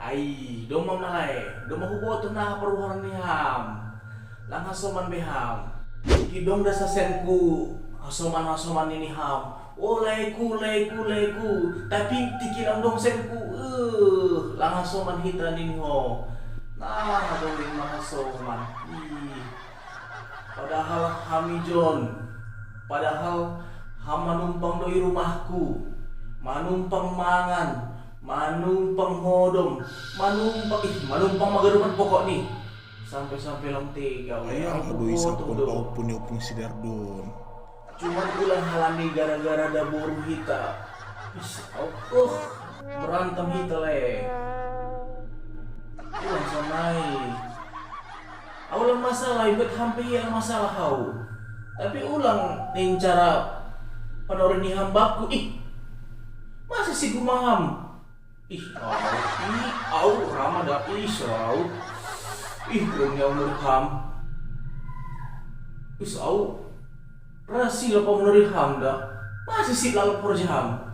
Ai, doma malai, doma huboto na paruhan ni ham. Lang hasoman beham. Kidong dasa senku hasoman ini ham. Oh leku. Tapi tikilang dong senku. Lang hasoman hita nini ho. Nah, dong ring mahasoman. Padahal hamijon. Padahal ham manumpang doi rumahku. Manumpang mangan. Manumpang hodom, manumpang magaruman pokok nih. Sampai lang tega. Aduh, isapon paupun ni upung si Dardon. Cuman ulang halami gara-gara ada burung hita. Berantem hita le. Ulang samai. Ulang masalah, ibet hampir yang masalah kau. Tapi ulang ning cara panorin ni hambaku. Masih si gumaham. Rama dah isau. Belum menuriham. Isau. Rasi lah menuriham dah. Masih si lalu perjaham.